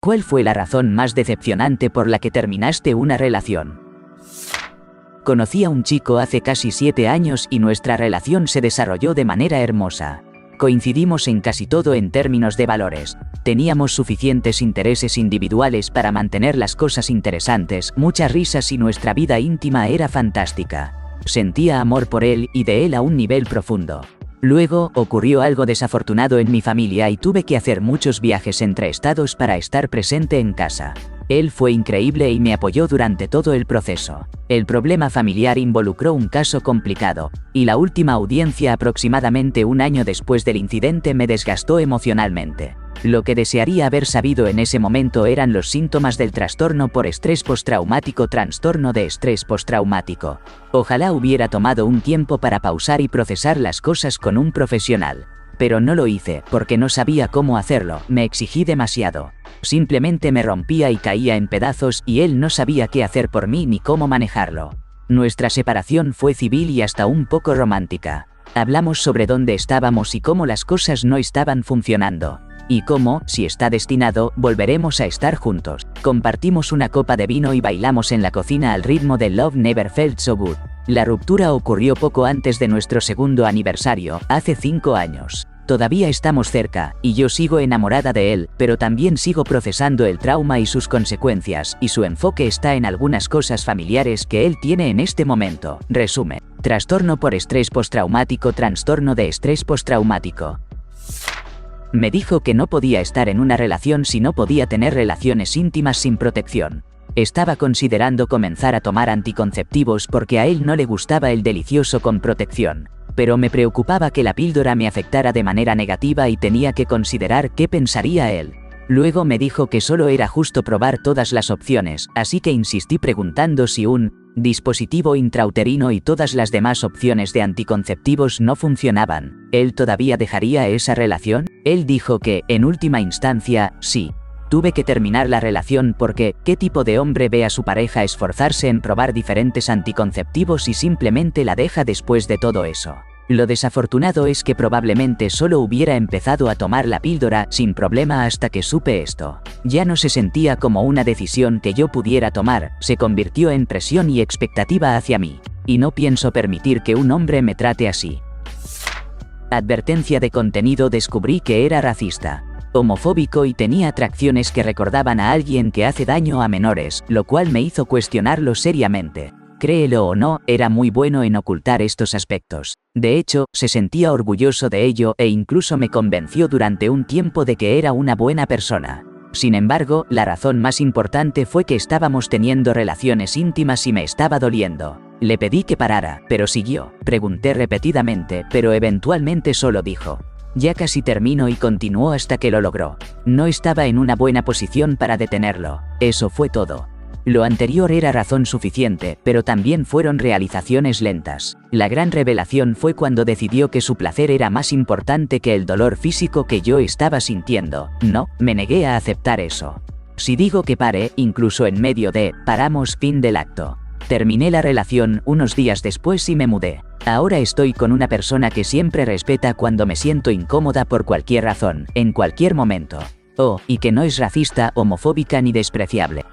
¿Cuál fue la razón más decepcionante por la que terminaste una relación? Conocí a un chico hace casi 7 años y nuestra relación se desarrolló de manera hermosa. Coincidimos en casi todo en términos de valores. Teníamos suficientes intereses individuales para mantener las cosas interesantes, muchas risas y nuestra vida íntima era fantástica. Sentía amor por él y de él a un nivel profundo. Luego, ocurrió algo desafortunado en mi familia y tuve que hacer muchos viajes entre estados para estar presente en casa. Él fue increíble y me apoyó durante todo el proceso. El problema familiar involucró un caso complicado, y la última audiencia aproximadamente un año después del incidente me desgastó emocionalmente. Lo que desearía haber sabido en ese momento eran los síntomas del trastorno por estrés postraumático, trastorno de estrés postraumático. Ojalá hubiera tomado un tiempo para pausar y procesar las cosas con un profesional. Pero no lo hice, porque no sabía cómo hacerlo, me exigí demasiado. Simplemente me rompía y caía en pedazos y él no sabía qué hacer por mí ni cómo manejarlo. Nuestra separación fue civil y hasta un poco romántica. Hablamos sobre dónde estábamos y cómo las cosas no estaban funcionando. Y cómo, si está destinado, volveremos a estar juntos. Compartimos una copa de vino y bailamos en la cocina al ritmo de Love Never Felt So Good. La ruptura ocurrió poco antes de nuestro segundo aniversario, hace 5 años. Todavía estamos cerca, y yo sigo enamorada de él, pero también sigo procesando el trauma y sus consecuencias, y su enfoque está en algunas cosas familiares que él tiene en este momento. Resumen: trastorno por estrés postraumático, trastorno de estrés postraumático. Me dijo que no podía estar en una relación si no podía tener relaciones íntimas sin protección. Estaba considerando comenzar a tomar anticonceptivos porque a él no le gustaba el delicioso con protección. Pero me preocupaba que la píldora me afectara de manera negativa y tenía que considerar qué pensaría él. Luego me dijo que solo era justo probar todas las opciones, así que insistí preguntando si un dispositivo intrauterino y todas las demás opciones de anticonceptivos no funcionaban. ¿Él todavía dejaría esa relación? Él dijo que, en última instancia, sí. Tuve que terminar la relación porque, ¿qué tipo de hombre ve a su pareja esforzarse en probar diferentes anticonceptivos y simplemente la deja después de todo eso? Lo desafortunado es que probablemente solo hubiera empezado a tomar la píldora sin problema hasta que supe esto. Ya no se sentía como una decisión que yo pudiera tomar, se convirtió en presión y expectativa hacia mí. Y no pienso permitir que un hombre me trate así. Advertencia de contenido: descubrí que era racista, homofóbico y tenía atracciones que recordaban a alguien que hace daño a menores, lo cual me hizo cuestionarlo seriamente. Créelo o no, era muy bueno en ocultar estos aspectos. De hecho, se sentía orgulloso de ello e incluso me convenció durante un tiempo de que era una buena persona. Sin embargo, la razón más importante fue que estábamos teniendo relaciones íntimas y me estaba doliendo. Le pedí que parara, pero siguió. Pregunté repetidamente, pero eventualmente solo dijo: ya casi termino, y continuó hasta que lo logró. No estaba en una buena posición para detenerlo. Eso fue todo. Lo anterior era razón suficiente, pero también fueron realizaciones lentas. La gran revelación fue cuando decidió que su placer era más importante que el dolor físico que yo estaba sintiendo. No, me negué a aceptar eso. Si digo que pare, incluso en medio de paramos, fin del acto. Terminé la relación unos días después y me mudé. Ahora estoy con una persona que siempre respeta cuando me siento incómoda por cualquier razón, en cualquier momento. Oh, y que no es racista, homofóbica ni despreciable.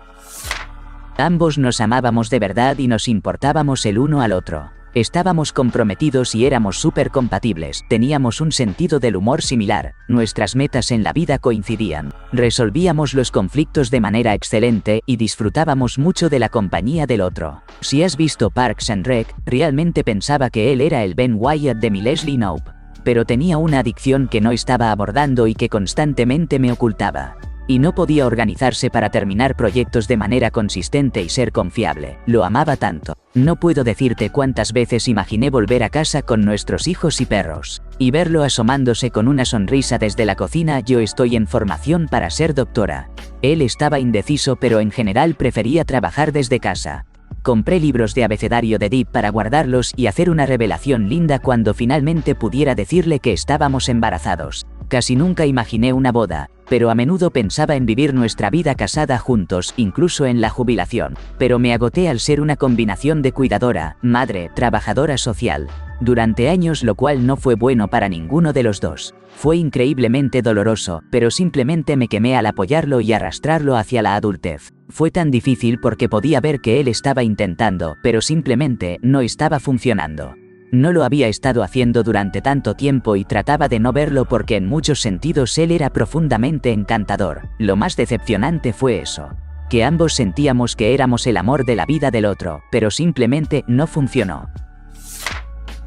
Ambos nos amábamos de verdad y nos importábamos el uno al otro. Estábamos comprometidos y éramos súper compatibles, teníamos un sentido del humor similar, nuestras metas en la vida coincidían, resolvíamos los conflictos de manera excelente y disfrutábamos mucho de la compañía del otro. Si has visto Parks and Rec, realmente pensaba que él era el Ben Wyatt de mi Leslie Knope, pero tenía una adicción que no estaba abordando y que constantemente me ocultaba. Y no podía organizarse para terminar proyectos de manera consistente y ser confiable. Lo amaba tanto. No puedo decirte cuántas veces imaginé volver a casa con nuestros hijos y perros, y verlo asomándose con una sonrisa desde la cocina. Yo estoy en formación para ser doctora. Él estaba indeciso, pero en general prefería trabajar desde casa. Compré libros de abecedario de Deep para guardarlos y hacer una revelación linda cuando finalmente pudiera decirle que estábamos embarazados. Casi nunca imaginé una boda, pero a menudo pensaba en vivir nuestra vida casada juntos, incluso en la jubilación. Pero me agoté al ser una combinación de cuidadora, madre, trabajadora social. durante años, lo cual no fue bueno para ninguno de los dos. Fue increíblemente doloroso, pero simplemente me quemé al apoyarlo y arrastrarlo hacia la adultez. Fue tan difícil porque podía ver que él estaba intentando, pero simplemente no estaba funcionando. No lo había estado haciendo durante tanto tiempo y trataba de no verlo porque en muchos sentidos él era profundamente encantador. Lo más decepcionante fue eso, que ambos sentíamos que éramos el amor de la vida del otro, pero simplemente no funcionó.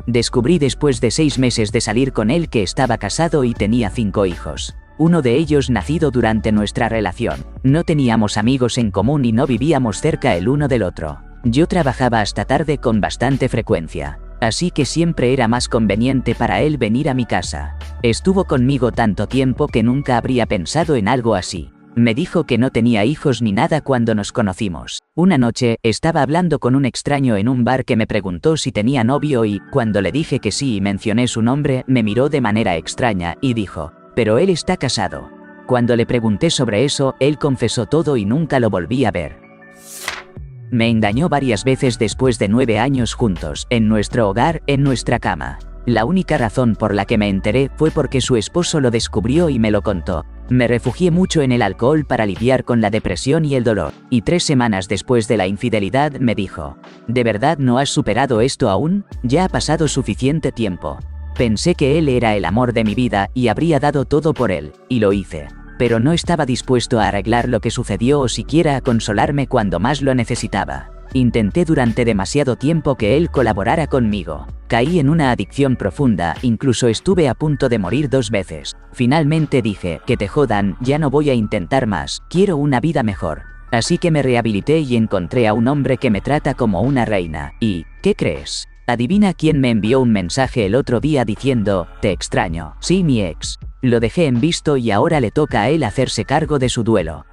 Descubrí después de 6 meses de salir con él que estaba casado y tenía 5 hijos. Uno de ellos nacido durante nuestra relación. No teníamos amigos en común y no vivíamos cerca el uno del otro. Yo trabajaba hasta tarde con bastante frecuencia, así que siempre era más conveniente para él venir a mi casa. Estuvo conmigo tanto tiempo que nunca habría pensado en algo así. Me dijo que no tenía hijos ni nada cuando nos conocimos. Una noche, estaba hablando con un extraño en un bar que me preguntó si tenía novio y, cuando le dije que sí y mencioné su nombre, me miró de manera extraña y dijo, «Pero él está casado». Cuando le pregunté sobre eso, él confesó todo y nunca lo volví a ver. Me engañó varias veces después de 9 años juntos, en nuestro hogar, en nuestra cama. La única razón por la que me enteré fue porque su esposo lo descubrió y me lo contó. Me refugié mucho en el alcohol para lidiar con la depresión y el dolor, y 3 semanas después de la infidelidad me dijo, «¿De verdad no has superado esto aún? Ya ha pasado suficiente tiempo». Pensé que él era el amor de mi vida y habría dado todo por él, y lo hice. Pero no estaba dispuesto a arreglar lo que sucedió o siquiera a consolarme cuando más lo necesitaba. Intenté durante demasiado tiempo que él colaborara conmigo. Caí en una adicción profunda, incluso estuve a punto de morir 2 veces. Finalmente dije, que te jodan, ya no voy a intentar más, quiero una vida mejor. Así que me rehabilité y encontré a un hombre que me trata como una reina. ¿Y qué crees? Adivina quién me envió un mensaje el otro día diciendo, te extraño. Sí, mi ex. Lo dejé en visto y ahora le toca a él hacerse cargo de su duelo.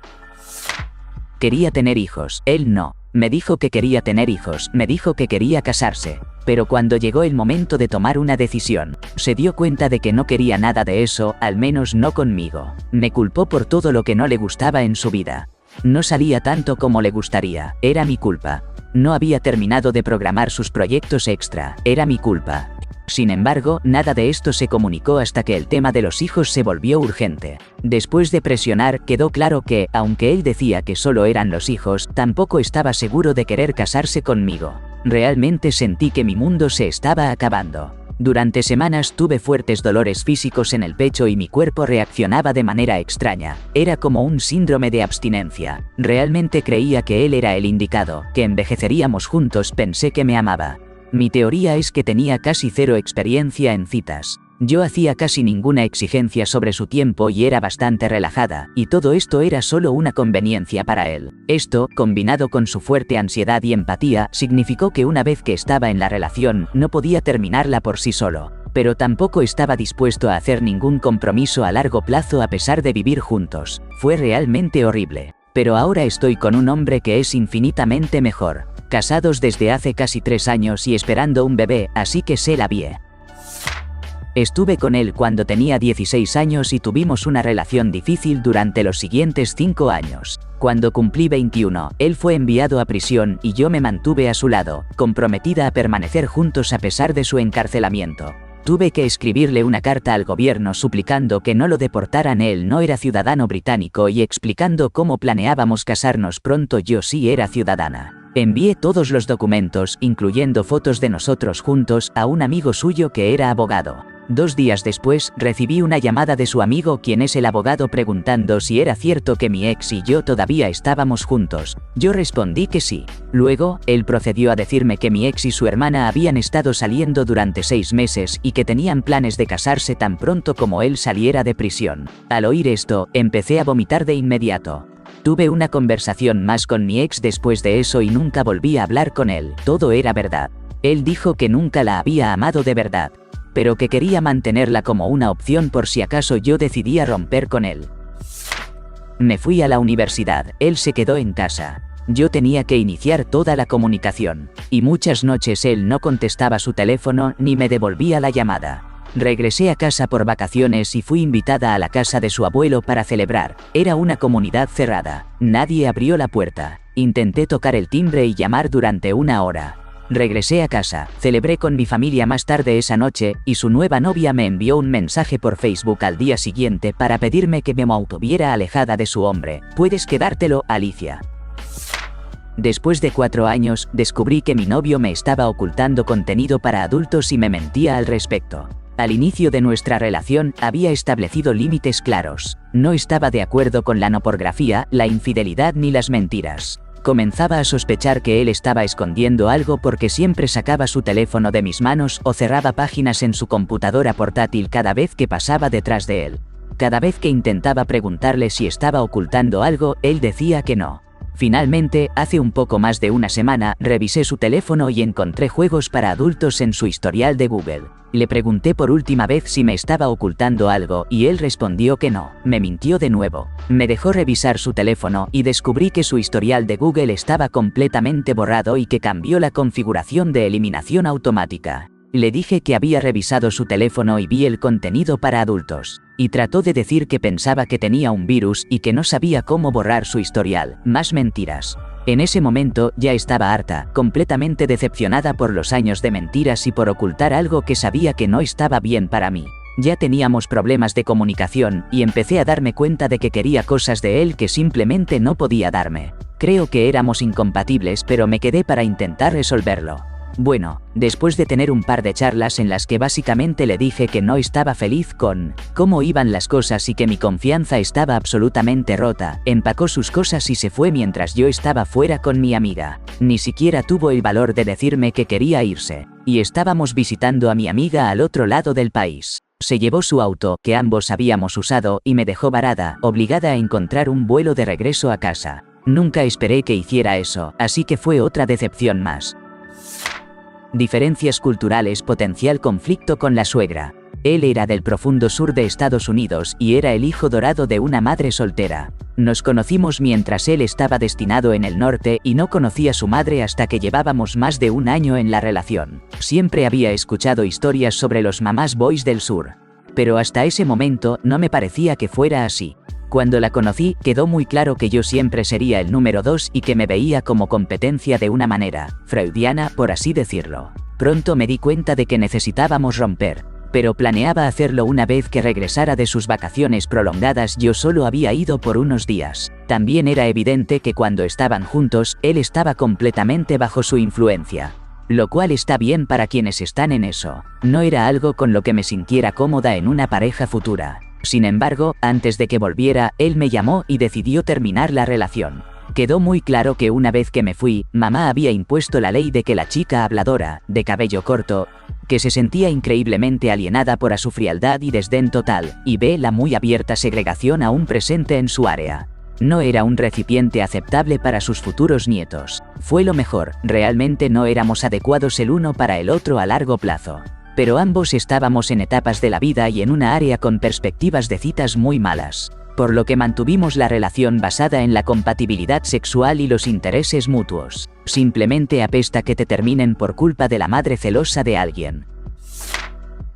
Quería tener hijos, él no. Me dijo que quería tener hijos, me dijo que quería casarse. Pero cuando llegó el momento de tomar una decisión, se dio cuenta de que no quería nada de eso, al menos no conmigo. Me culpó por todo lo que no le gustaba en su vida. No salía tanto como le gustaría, era mi culpa. No había terminado de programar sus proyectos extra, era mi culpa. Sin embargo, nada de esto se comunicó hasta que el tema de los hijos se volvió urgente. Después de presionar, quedó claro que, aunque él decía que solo eran los hijos, tampoco estaba seguro de querer casarse conmigo. Realmente sentí que mi mundo se estaba acabando. Durante semanas tuve fuertes dolores físicos en el pecho y mi cuerpo reaccionaba de manera extraña. Era como un síndrome de abstinencia. Realmente creía que él era el indicado, que envejeceríamos juntos, pensé que me amaba. Mi teoría es que tenía casi 0 experiencia en citas. Yo hacía casi ninguna exigencia sobre su tiempo y era bastante relajada, y todo esto era solo una conveniencia para él. Esto, combinado con su fuerte ansiedad y empatía, significó que una vez que estaba en la relación, no podía terminarla por sí solo. Pero tampoco estaba dispuesto a hacer ningún compromiso a largo plazo a pesar de vivir juntos. Fue realmente horrible. Pero ahora estoy con un hombre que es infinitamente mejor. Casados desde hace casi 3 años y esperando un bebé, así que sé la vie. Estuve con él cuando tenía 16 años y tuvimos una relación difícil durante los siguientes 5 años. Cuando cumplí 21, él fue enviado a prisión y yo me mantuve a su lado, comprometida a permanecer juntos a pesar de su encarcelamiento. Tuve que escribirle una carta al gobierno suplicando que no lo deportaran, él no era ciudadano británico, y explicando cómo planeábamos casarnos pronto, yo sí era ciudadana. Envié todos los documentos, incluyendo fotos de nosotros juntos, a un amigo suyo que era abogado. 2 días después, recibí una llamada de su amigo, quien es el abogado, preguntando si era cierto que mi ex y yo todavía estábamos juntos. Yo respondí que sí. Luego, él procedió a decirme que mi ex y su hermana habían estado saliendo durante 6 meses y que tenían planes de casarse tan pronto como él saliera de prisión. Al oír esto, empecé a vomitar de inmediato. Tuve una conversación más con mi ex después de eso y nunca volví a hablar con él. Todo era verdad. Él dijo que nunca la había amado de verdad, pero que quería mantenerla como una opción por si acaso yo decidía romper con él. Me fui a la universidad, él se quedó en casa. Yo tenía que iniciar toda la comunicación, y muchas noches él no contestaba su teléfono ni me devolvía la llamada. Regresé a casa por vacaciones y fui invitada a la casa de su abuelo para celebrar. Era una comunidad cerrada. Nadie abrió la puerta. Intenté tocar el timbre y llamar durante 1 hora. Regresé a casa, celebré con mi familia más tarde esa noche, y su nueva novia me envió un mensaje por Facebook al día siguiente para pedirme que me mantuviera alejada de su hombre. Puedes quedártelo, Alicia. Después de 4 años, descubrí que mi novio me estaba ocultando contenido para adultos y me mentía al respecto. Al inicio de nuestra relación, había establecido límites claros. No estaba de acuerdo con la no pornografía, la infidelidad ni las mentiras. Comenzaba a sospechar que él estaba escondiendo algo porque siempre sacaba su teléfono de mis manos o cerraba páginas en su computadora portátil cada vez que pasaba detrás de él. Cada vez que intentaba preguntarle si estaba ocultando algo, él decía que no. Finalmente, hace un poco más de una semana, revisé su teléfono y encontré juegos para adultos en su historial de Google. Le pregunté por última vez si me estaba ocultando algo y él respondió que no. Me mintió de nuevo. Me dejó revisar su teléfono y descubrí que su historial de Google estaba completamente borrado y que cambió la configuración de eliminación automática. Le dije que había revisado su teléfono y vi el contenido para adultos. Y trató de decir que pensaba que tenía un virus y que no sabía cómo borrar su historial. Más mentiras. En ese momento ya estaba harta, completamente decepcionada por los años de mentiras y por ocultar algo que sabía que no estaba bien para mí. Ya teníamos problemas de comunicación y empecé a darme cuenta de que quería cosas de él que simplemente no podía darme. Creo que éramos incompatibles, pero me quedé para intentar resolverlo. Bueno, después de tener un par de charlas en las que básicamente le dije que no estaba feliz con cómo iban las cosas y que mi confianza estaba absolutamente rota, empacó sus cosas y se fue mientras yo estaba fuera con mi amiga. Ni siquiera tuvo el valor de decirme que quería irse. Y estábamos visitando a mi amiga al otro lado del país. Se llevó su auto, que ambos habíamos usado, y me dejó varada, obligada a encontrar un vuelo de regreso a casa. Nunca esperé que hiciera eso, así que fue otra decepción más. Diferencias culturales, potencial conflicto con la suegra. Él era del profundo sur de Estados Unidos y era el hijo dorado de una madre soltera. Nos conocimos mientras él estaba destinado en el norte y no conocí a su madre hasta que llevábamos más de un año en la relación. Siempre había escuchado historias sobre los mamás boys del sur. Pero hasta ese momento no me parecía que fuera así. Cuando la conocí, quedó muy claro que yo siempre sería el número 2 y que me veía como competencia de una manera freudiana, por así decirlo. Pronto me di cuenta de que necesitábamos romper, pero planeaba hacerlo una vez que regresara de sus vacaciones prolongadas. Yo solo había ido por unos días. También era evidente que cuando estaban juntos, él estaba completamente bajo su influencia. Lo cual está bien para quienes están en eso. No era algo con lo que me sintiera cómoda en una pareja futura. Sin embargo, antes de que volviera, él me llamó y decidió terminar la relación. Quedó muy claro que una vez que me fui, mamá había impuesto la ley de que la chica habladora, de cabello corto, que se sentía increíblemente alienada por su frialdad y desdén total, y ve la muy abierta segregación aún presente en su área. No era un recipiente aceptable para sus futuros nietos. Fue lo mejor, realmente no éramos adecuados el uno para el otro a largo plazo. Pero ambos estábamos en etapas de la vida y en una área con perspectivas de citas muy malas, por lo que mantuvimos la relación basada en la compatibilidad sexual y los intereses mutuos. Simplemente apesta que te terminen por culpa de la madre celosa de alguien.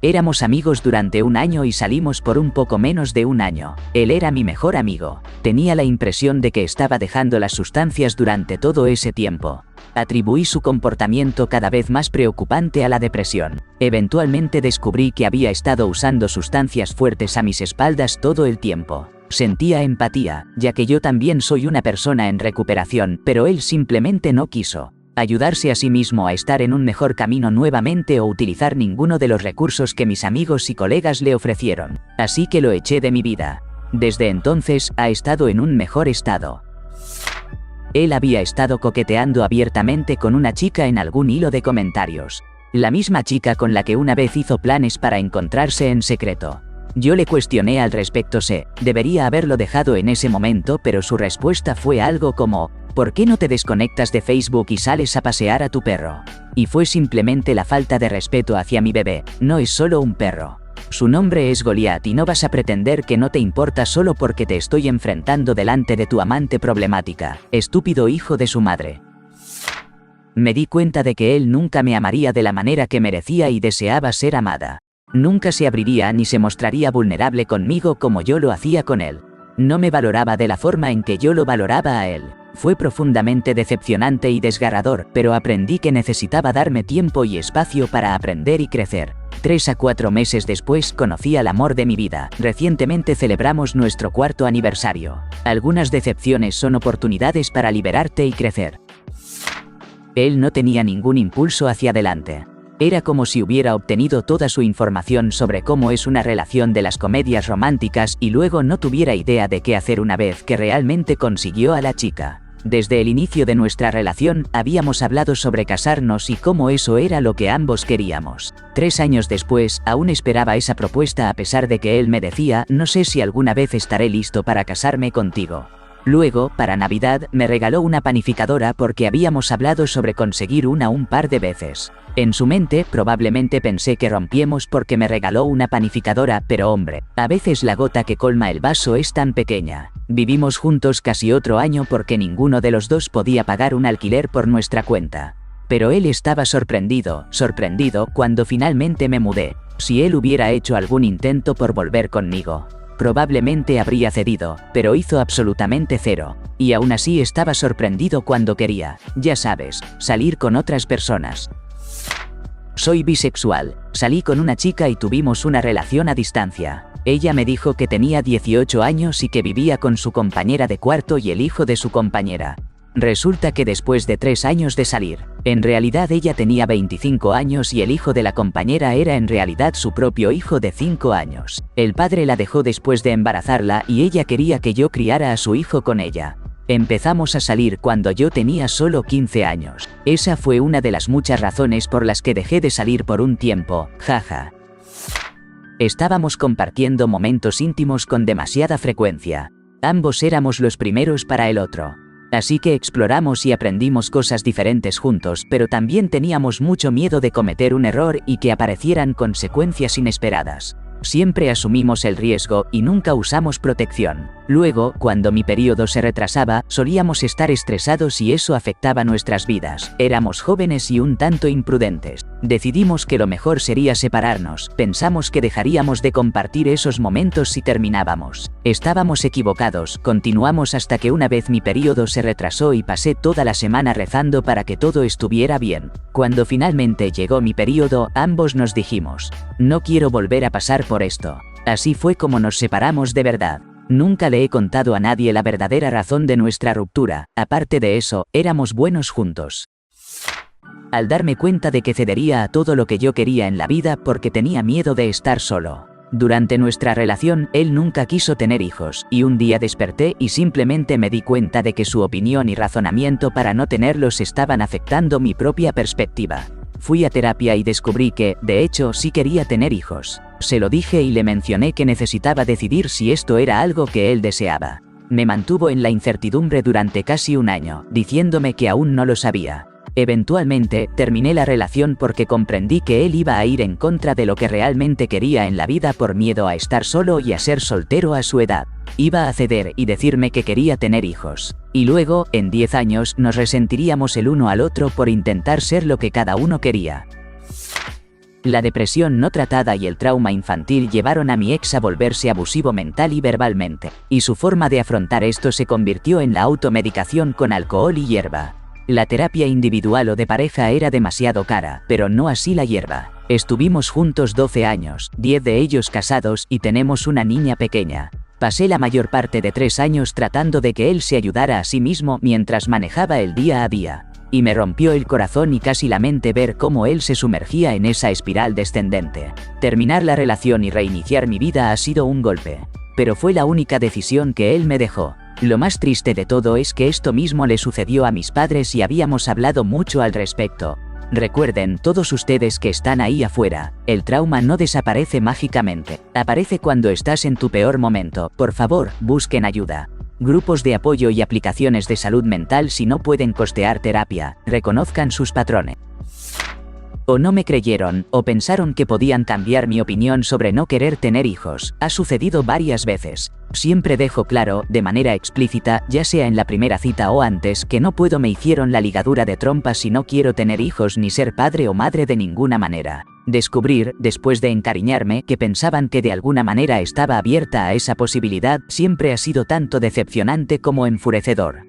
Éramos amigos durante un año y salimos por un poco menos de un año. Él era mi mejor amigo. Tenía la impresión de que estaba dejando las sustancias durante todo ese tiempo. Atribuí su comportamiento cada vez más preocupante a la depresión. Eventualmente descubrí que había estado usando sustancias fuertes a mis espaldas todo el tiempo. Sentía empatía, ya que yo también soy una persona en recuperación, pero él simplemente no quiso ayudarse a sí mismo a estar en un mejor camino nuevamente o utilizar ninguno de los recursos que mis amigos y colegas le ofrecieron. Así que lo eché de mi vida. Desde entonces, ha estado en un mejor estado. Él había estado coqueteando abiertamente con una chica en algún hilo de comentarios. La misma chica con la que una vez hizo planes para encontrarse en secreto. Yo le cuestioné al respecto debería haberlo dejado en ese momento, pero su respuesta fue algo como: ¿por qué no te desconectas de Facebook y sales a pasear a tu perro? Y fue simplemente la falta de respeto hacia mi bebé. No es solo un perro. Su nombre es Goliat y no vas a pretender que no te importa solo porque te estoy enfrentando delante de tu amante problemática, estúpido hijo de su madre. Me di cuenta de que él nunca me amaría de la manera que merecía y deseaba ser amada. Nunca se abriría ni se mostraría vulnerable conmigo como yo lo hacía con él. No me valoraba de la forma en que yo lo valoraba a él. Fue profundamente decepcionante y desgarrador, pero aprendí que necesitaba darme tiempo y espacio para aprender y crecer. 3 a 4 meses después conocí al amor de mi vida. Recientemente celebramos nuestro 4º aniversario. Algunas decepciones son oportunidades para liberarte y crecer. Él no tenía ningún impulso hacia adelante. Era como si hubiera obtenido toda su información sobre cómo es una relación de las comedias románticas y luego no tuviera idea de qué hacer una vez que realmente consiguió a la chica. Desde el inicio de nuestra relación, habíamos hablado sobre casarnos y cómo eso era lo que ambos queríamos. 3 años después, aún esperaba esa propuesta a pesar de que él me decía, no sé si alguna vez estaré listo para casarme contigo. Luego, para Navidad, me regaló una panificadora porque habíamos hablado sobre conseguir una un par de veces. En su mente, probablemente pensé que rompiemos porque me regaló una panificadora, pero hombre, a veces la gota que colma el vaso es tan pequeña. Vivimos juntos casi otro año porque ninguno de los dos podía pagar un alquiler por nuestra cuenta. Pero él estaba sorprendido cuando finalmente me mudé. Si él hubiera hecho algún intento por volver conmigo, probablemente habría cedido, pero hizo absolutamente cero. Y aún así estaba sorprendido cuando quería, ya sabes, salir con otras personas. Soy bisexual. Salí con una chica y tuvimos una relación a distancia. Ella me dijo que tenía 18 años y que vivía con su compañera de cuarto y el hijo de su compañera. Resulta que después de 3 años de salir, en realidad ella tenía 25 años y el hijo de la compañera era en realidad su propio hijo de 5 años. El padre la dejó después de embarazarla y ella quería que yo criara a su hijo con ella. Empezamos a salir cuando yo tenía solo 15 años. Esa fue una de las muchas razones por las que dejé de salir por un tiempo, jaja. Estábamos compartiendo momentos íntimos con demasiada frecuencia. Ambos éramos los primeros para el otro. Así que exploramos y aprendimos cosas diferentes juntos, pero también teníamos mucho miedo de cometer un error y que aparecieran consecuencias inesperadas. Siempre asumimos el riesgo y nunca usamos protección. Luego, cuando mi periodo se retrasaba, solíamos estar estresados y eso afectaba nuestras vidas. Éramos jóvenes y un tanto imprudentes. Decidimos que lo mejor sería separarnos. Pensamos que dejaríamos de compartir esos momentos si terminábamos. Estábamos equivocados. Continuamos hasta que una vez mi periodo se retrasó y pasé toda la semana rezando para que todo estuviera bien. Cuando finalmente llegó mi periodo, ambos nos dijimos, no quiero volver a pasar por esto. Así fue como nos separamos de verdad. Nunca le he contado a nadie la verdadera razón de nuestra ruptura. Aparte de eso, éramos buenos juntos. Al darme cuenta de que cedería a todo lo que yo quería en la vida porque tenía miedo de estar solo. Durante nuestra relación, él nunca quiso tener hijos, y un día desperté y simplemente me di cuenta de que su opinión y razonamiento para no tenerlos estaban afectando mi propia perspectiva. Fui a terapia y descubrí que, de hecho, sí quería tener hijos. Se lo dije y le mencioné que necesitaba decidir si esto era algo que él deseaba. Me mantuvo en la incertidumbre durante casi un año, diciéndome que aún no lo sabía. Eventualmente, terminé la relación porque comprendí que él iba a ir en contra de lo que realmente quería en la vida por miedo a estar solo y a ser soltero a su edad. Iba a ceder y decirme que quería tener hijos. Y luego, en 10 años, nos resentiríamos el uno al otro por intentar ser lo que cada uno quería. La depresión no tratada y el trauma infantil llevaron a mi ex a volverse abusivo mental y verbalmente. Y su forma de afrontar esto se convirtió en la automedicación con alcohol y hierba. La terapia individual o de pareja era demasiado cara, pero no así la hierba. Estuvimos juntos 12 años, 10 de ellos casados y tenemos una niña pequeña. Pasé la mayor parte de 3 años tratando de que él se ayudara a sí mismo mientras manejaba el día a día. Y me rompió el corazón y casi la mente ver cómo él se sumergía en esa espiral descendente. Terminar la relación y reiniciar mi vida ha sido un golpe. Pero fue la única decisión que él me dejó. Lo más triste de todo es que esto mismo le sucedió a mis padres y habíamos hablado mucho al respecto. Recuerden, todos ustedes que están ahí afuera, el trauma no desaparece mágicamente. Aparece cuando estás en tu peor momento. Por favor, busquen ayuda. Grupos de apoyo y aplicaciones de salud mental si no pueden costear terapia. Reconozcan sus patrones. O no me creyeron, o pensaron que podían cambiar mi opinión sobre no querer tener hijos. Ha sucedido varias veces. Siempre dejo claro, de manera explícita, ya sea en la primera cita o antes, que no puedo. Me hicieron la ligadura de trompas y no quiero tener hijos ni ser padre o madre de ninguna manera. Descubrir, después de encariñarme, que pensaban que de alguna manera estaba abierta a esa posibilidad, siempre ha sido tanto decepcionante como enfurecedor.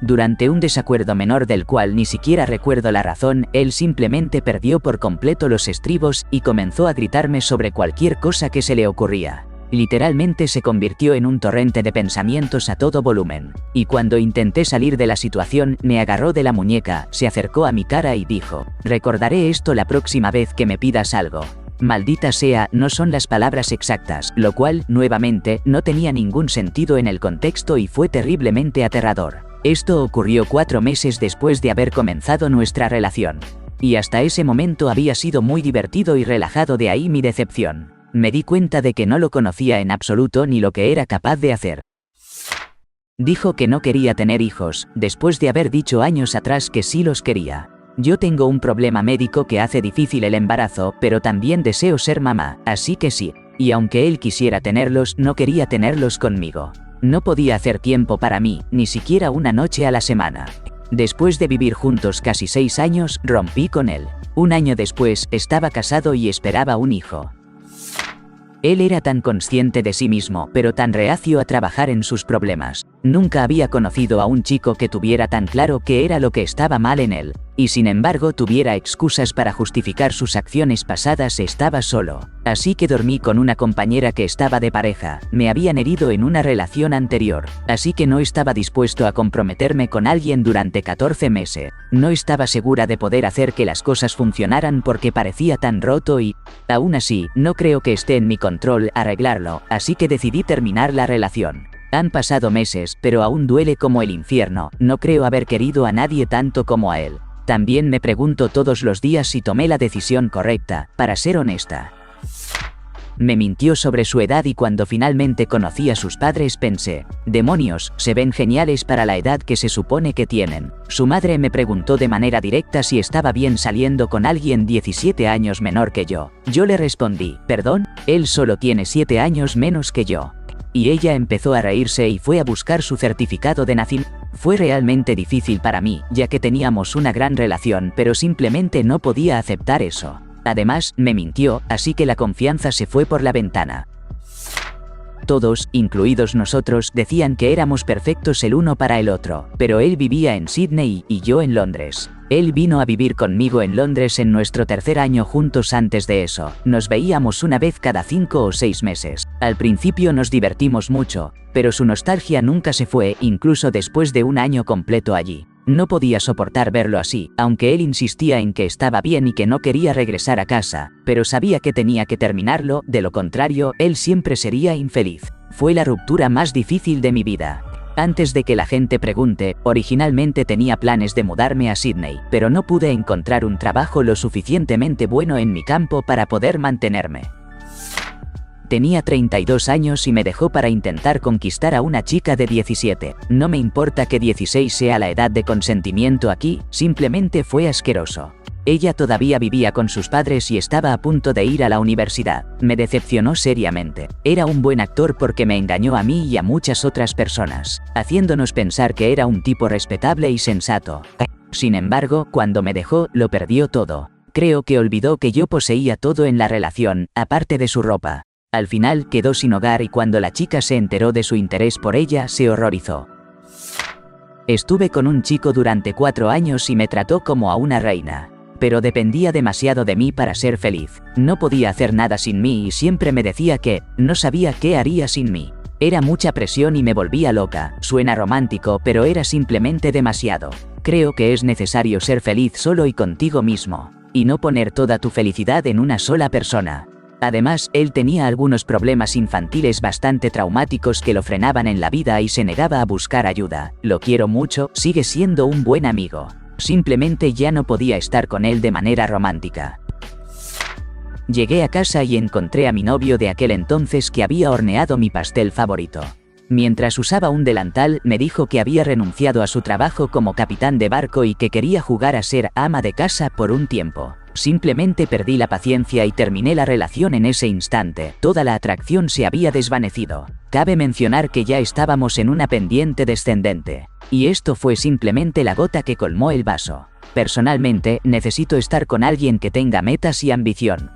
Durante un desacuerdo menor del cual ni siquiera recuerdo la razón, él simplemente perdió por completo los estribos y comenzó a gritarme sobre cualquier cosa que se le ocurría. Literalmente se convirtió en un torrente de pensamientos a todo volumen. Y cuando intenté salir de la situación, me agarró de la muñeca, se acercó a mi cara y dijo: «Recordaré esto la próxima vez que me pidas algo». Maldita sea, no son las palabras exactas, lo cual, nuevamente, no tenía ningún sentido en el contexto y fue terriblemente aterrador. Esto ocurrió 4 meses después de haber comenzado nuestra relación. Y hasta ese momento había sido muy divertido y relajado, de ahí mi decepción. Me di cuenta de que no lo conocía en absoluto ni lo que era capaz de hacer. Dijo que no quería tener hijos, después de haber dicho años atrás que sí los quería. Yo tengo un problema médico que hace difícil el embarazo, pero también deseo ser mamá, así que sí. Y aunque él quisiera tenerlos, no quería tenerlos conmigo. No podía hacer tiempo para mí, ni siquiera una noche a la semana. Después de vivir juntos casi 6 años, rompí con él. Un año después, estaba casado y esperaba un hijo. Él era tan consciente de sí mismo, pero tan reacio a trabajar en sus problemas. Nunca había conocido a un chico que tuviera tan claro qué era lo que estaba mal en él. Y sin embargo tuviera excusas para justificar sus acciones pasadas. Estaba solo. Así que dormí con una compañera que estaba de pareja. Me habían herido en una relación anterior. Así que no estaba dispuesto a comprometerme con alguien durante 14 meses. No estaba segura de poder hacer que las cosas funcionaran porque parecía tan roto y, aún así, no creo que esté en mi control arreglarlo, así que decidí terminar la relación. Han pasado meses, pero aún duele como el infierno. No creo haber querido a nadie tanto como a él. También me pregunto todos los días si tomé la decisión correcta, para ser honesta. Me mintió sobre su edad y cuando finalmente conocí a sus padres pensé: demonios, se ven geniales para la edad que se supone que tienen. Su madre me preguntó de manera directa si estaba bien saliendo con alguien 17 años menor que yo. Yo le respondí: perdón, él solo tiene 7 años menos que yo. Y ella empezó a reírse y fue a buscar su certificado de nacimiento. Fue realmente difícil para mí, ya que teníamos una gran relación, pero simplemente no podía aceptar eso. Además, me mintió, así que la confianza se fue por la ventana. Todos, incluidos nosotros, decían que éramos perfectos el uno para el otro, pero él vivía en Sydney y yo en Londres. Él vino a vivir conmigo en Londres en nuestro 3er año juntos. Antes de eso, nos veíamos una vez cada 5 o 6 meses. Al principio nos divertimos mucho, pero su nostalgia nunca se fue, incluso después de un año completo allí. No podía soportar verlo así, aunque él insistía en que estaba bien y que no quería regresar a casa, pero sabía que tenía que terminarlo, de lo contrario, él siempre sería infeliz. Fue la ruptura más difícil de mi vida. Antes de que la gente pregunte, originalmente tenía planes de mudarme a Sydney, pero no pude encontrar un trabajo lo suficientemente bueno en mi campo para poder mantenerme. Tenía 32 años y me dejó para intentar conquistar a una chica de 17. No me importa que 16 sea la edad de consentimiento aquí, simplemente fue asqueroso. Ella todavía vivía con sus padres y estaba a punto de ir a la universidad. Me decepcionó seriamente. Era un buen actor porque me engañó a mí y a muchas otras personas, haciéndonos pensar que era un tipo respetable y sensato. Sin embargo, cuando me dejó, lo perdió todo. Creo que olvidó que yo poseía todo en la relación, aparte de su ropa. Al final quedó sin hogar y cuando la chica se enteró de su interés por ella, se horrorizó. Estuve con un chico durante 4 años y me trató como a una reina. Pero dependía demasiado de mí para ser feliz. No podía hacer nada sin mí y siempre me decía que no sabía qué haría sin mí. Era mucha presión y me volvía loca. Suena romántico, pero era simplemente demasiado. Creo que es necesario ser feliz solo y contigo mismo, y no poner toda tu felicidad en una sola persona. Además, él tenía algunos problemas infantiles bastante traumáticos que lo frenaban en la vida y se negaba a buscar ayuda. Lo quiero mucho, sigue siendo un buen amigo. Simplemente ya no podía estar con él de manera romántica. Llegué a casa y encontré a mi novio de aquel entonces que había horneado mi pastel favorito. Mientras usaba un delantal, me dijo que había renunciado a su trabajo como capitán de barco y que quería jugar a ser ama de casa por un tiempo. Simplemente perdí la paciencia y terminé la relación en ese instante. Toda la atracción se había desvanecido. Cabe mencionar que ya estábamos en una pendiente descendente. Y esto fue simplemente la gota que colmó el vaso. Personalmente, necesito estar con alguien que tenga metas y ambición,